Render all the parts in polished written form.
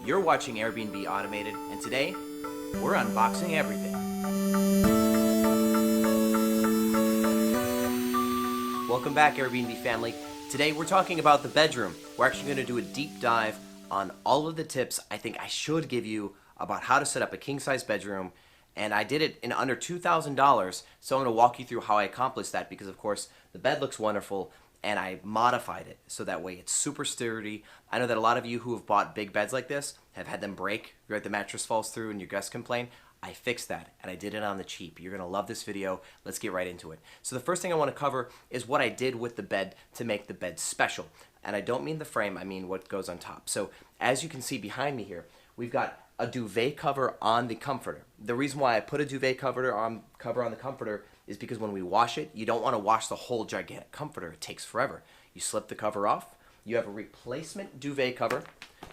You're watching Airbnb Automated, and today, we're unboxing everything. Welcome back, Airbnb family. Today, we're talking about the bedroom. We're actually going to do a deep dive on all of the tips I think I should give you about how to set up a king-size bedroom, and I did it in under $2,000, so I'm going to walk you through how I accomplished that because, of course, the bed looks wonderful, and I modified it so that way it's super sturdy. I know that a lot of you who have bought big beds like this have had them break, right? The mattress falls through and your guests complain. I fixed that and I did it on the cheap. You're gonna love this video. Let's get right into it. So the first thing I wanna cover is what I did with the bed to make the bed special. And I don't mean the frame, I mean what goes on top. So as you can see behind me here, we've got a duvet cover on the comforter. The reason why I put a duvet cover on the comforter is because when we wash it, you don't want to wash the whole gigantic comforter. It takes forever. You slip the cover off, you have a replacement duvet cover,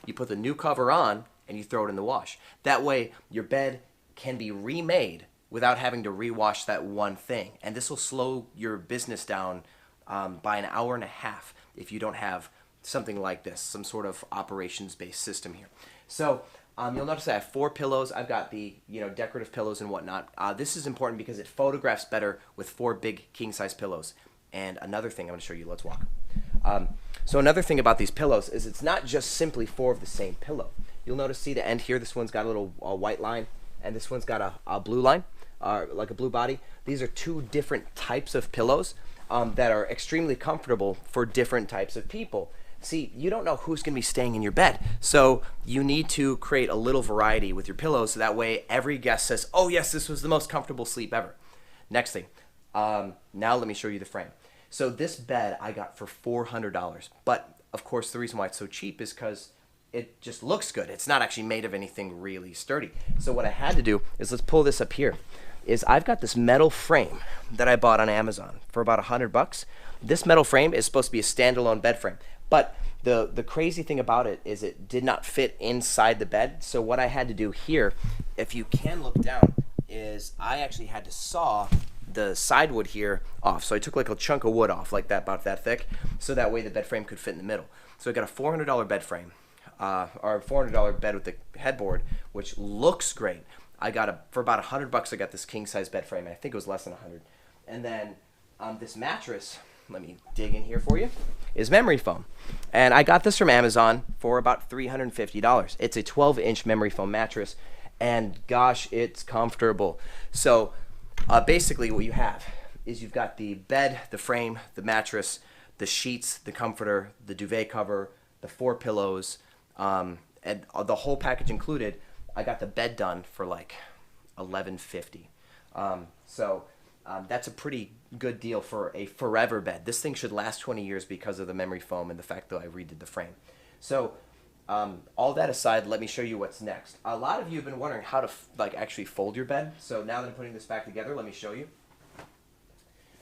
you put the new cover on, and you throw it in the wash. That way, your bed can be remade without having to rewash that one thing. And this will slow your business down by an hour and a half if you don't have something like this, some sort of operations-based system here. So you'll notice I have 4 pillows. I've got the decorative pillows and whatnot. This is important because it photographs better with 4 big king-size pillows. And another thing I'm going to show you. Let's walk. So another thing about these pillows is it's not just simply 4 of the same pillow. You'll notice, see the end here, this one's got a little white line, and this one's got a blue line, like a blue body. These are 2 different types of pillows that are extremely comfortable for different types of people. See, you don't know who's going to be staying in your bed, so you need to create a little variety with your pillows so that way every guest says, oh yes, this was the most comfortable sleep ever. Next thing, now let me show you the frame. So this bed I got for $400, but of course the reason why it's so cheap is because it just looks good. It's not actually made of anything really sturdy. So what I had to do is, let's pull this up here, is I've got this metal frame that I bought on Amazon for about $100. This metal frame is supposed to be a standalone bed frame. But the crazy thing about it is it did not fit inside the bed. So what I had to do here, if you can look down, is I actually had to saw the side wood here off. So I took like a chunk of wood off, like that, about that thick, so that way the bed frame could fit in the middle. So I got a $400 bed frame, or a $400 bed with the headboard, which looks great. I got for about $100. I got this king size bed frame. I think it was less than 100. And then this mattress, let me dig in here for you, is memory foam. And I got this from Amazon for about $350. It's a 12-inch memory foam mattress, and gosh, it's comfortable. So basically what you have is you've got the bed, the frame, the mattress, the sheets, the comforter, the duvet cover, the 4 pillows, and the whole package included. I got the bed done for like $11.50. That's a pretty good deal for a forever bed. This thing should last 20 years because of the memory foam and the fact that I redid the frame. So all that aside, let me show you what's next. A lot of you have been wondering how to actually fold your bed. So now that I'm putting this back together, let me show you.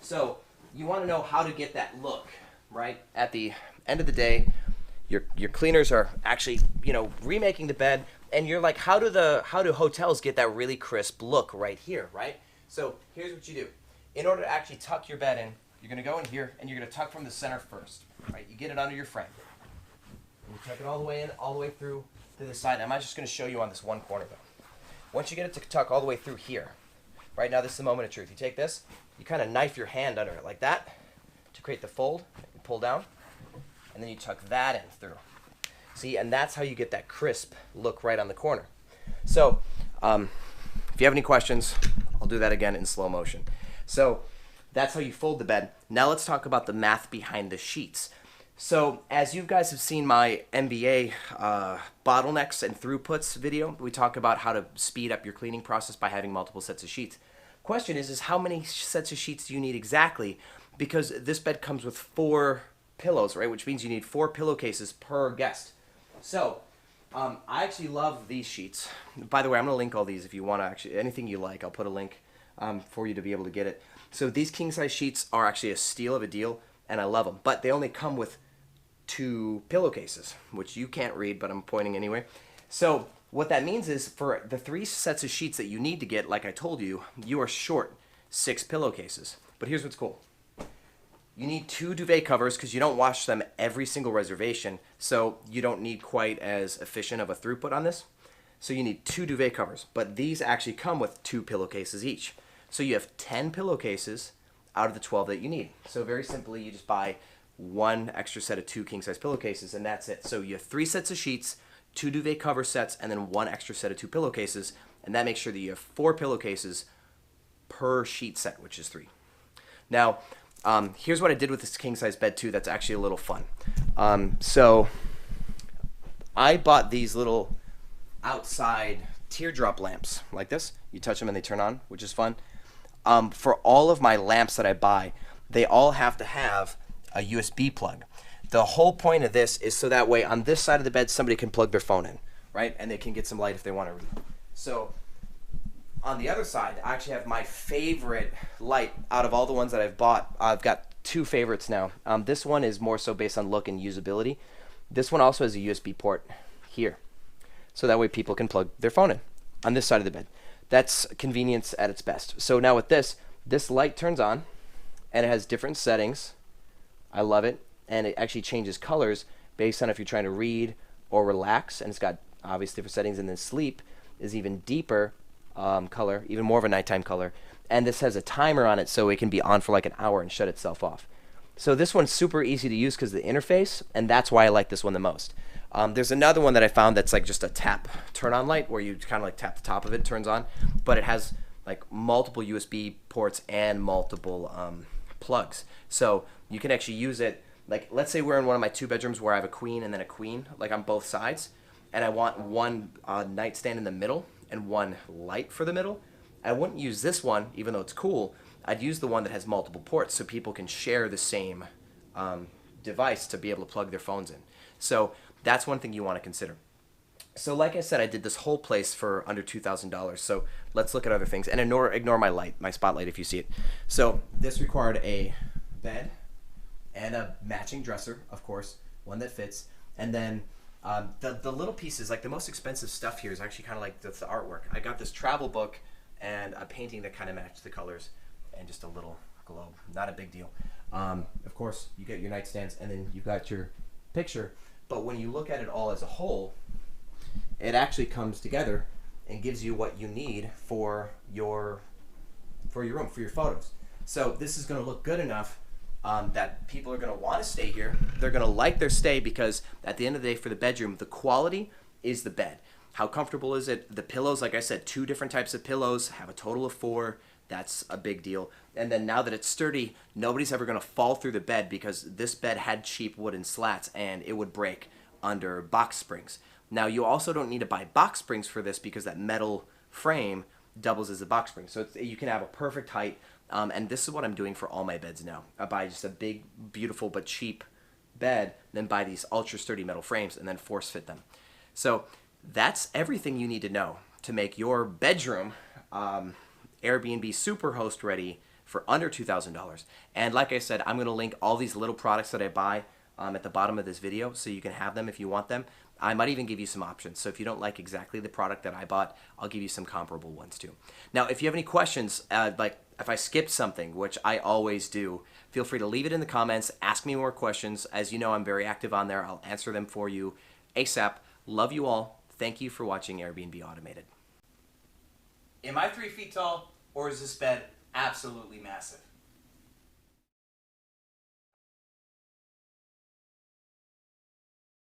So you want to know how to get that look, right? At the end of the day, your cleaners are actually, remaking the bed, and you're like, how do hotels get that really crisp look right here, right? So here's what you do. In order to actually tuck your bed in, you're going to go in here and you're going to tuck from the center first, right? You get it under your frame. And you tuck it all the way in, all the way through to the side. I'm just going to show you on this one corner though. Once you get it to tuck all the way through here, right now this is the moment of truth. You take this, you kind of knife your hand under it like that to create the fold. You pull down, and then you tuck that in through. See, and that's how you get that crisp look right on the corner. So if you have any questions, I'll do that again in slow motion. So that's how you fold the bed. Now let's talk about the math behind the sheets. So as you guys have seen my MBA bottlenecks and throughputs video, we talk about how to speed up your cleaning process by having multiple sets of sheets. Question is how many sets of sheets do you need exactly? Because this bed comes with 4 pillows, right? Which means you need 4 pillowcases per guest. So I actually love these sheets. By the way, I'm going to link all these if you want to actually, anything you like, I'll put a link for you to be able to get it. So these king-size sheets are actually a steal of a deal, and I love them. But they only come with 2 pillowcases, which you can't read, but I'm pointing anyway. So what that means is for the 3 sets of sheets that you need to get, like I told you, you are short 6 pillowcases. But here's what's cool. You need 2 duvet covers because you don't wash them every single reservation, so you don't need quite as efficient of a throughput on this. So you need 2 duvet covers, but these actually come with 2 pillowcases each. So you have 10 pillowcases out of the 12 that you need. So very simply, you just buy 1 extra set of 2 king-size pillowcases, and that's it. So you have 3 sets of sheets, 2 duvet cover sets, and then 1 extra set of 2 pillowcases, and that makes sure that you have 4 pillowcases per sheet set, which is 3. Now, here's what I did with this king-size bed too that's actually a little fun. So I bought these little outside teardrop lamps like this. You touch them and they turn on, which is fun. For all of my lamps that I buy, they all have to have a USB plug. The whole point of this is so that way on this side of the bed somebody can plug their phone in, right? And they can get some light if they want to read. So on the other side, I actually have my favorite light out of all the ones that I've bought. I've got 2 favorites now. This one is more so based on look and usability. This one also has a USB port here. So that way people can plug their phone in on this side of the bed. That's convenience at its best. So now with this light turns on and it has different settings. I love it. And it actually changes colors based on if you're trying to read or relax. And it's got obviously different settings. And then sleep is even deeper color, even more of a nighttime color. And this has a timer on it so it can be on for like an hour and shut itself off. So this one's super easy to use because of the interface, and that's why I like this one the most. There's another one that I found that's like just a tap turn on light where you kind of like tap the top of it, turns on, but it has like multiple USB ports and multiple plugs. So you can actually use it, like let's say we're in one of my 2 bedrooms where I have a queen and then a queen, like on both sides, and I want one nightstand in the middle and 1 light for the middle. I wouldn't use this one, even though it's cool. I'd use the one that has multiple ports so people can share the same device to be able to plug their phones in. So that's one thing you want to consider. So like I said, I did this whole place for under $2,000. So let's look at other things. And ignore my light, my spotlight if you see it. So this required a bed and a matching dresser, of course, one that fits. And then the little pieces, like the most expensive stuff here is actually kind of like the artwork. I got this travel book and a painting that kind of matched the colors and just a little globe. Not a big deal. Of course, you get your nightstands and then you've got your picture. But when you look at it all as a whole, it actually comes together and gives you what you need for your room, for your photos. So this is going to look good enough that people are going to want to stay here. They're going to like their stay because at the end of the day for the bedroom, the quality is the bed. How comfortable is it? The pillows, like I said, 2 different types of pillows, have a total of 4. That's a big deal. And then now that it's sturdy, nobody's ever going to fall through the bed because this bed had cheap wooden slats and it would break under box springs. Now you also don't need to buy box springs for this because that metal frame doubles as a box spring. So you can have a perfect height. And this is what I'm doing for all my beds now. I buy just a big, beautiful, but cheap bed, then buy these ultra sturdy metal frames and then force fit them. So that's everything you need to know to make your bedroom Airbnb Superhost ready for under $2,000. And like I said, I'm going to link all these little products that I buy at the bottom of this video so you can have them if you want them. I might even give you some options. So if you don't like exactly the product that I bought, I'll give you some comparable ones too. Now, if you have any questions, like if I skipped something, which I always do, feel free to leave it in the comments. Ask me more questions. As you know, I'm very active on there. I'll answer them for you ASAP. Love you all. Thank you for watching Airbnb Automated. Am I 3 feet tall, or is this bed absolutely massive?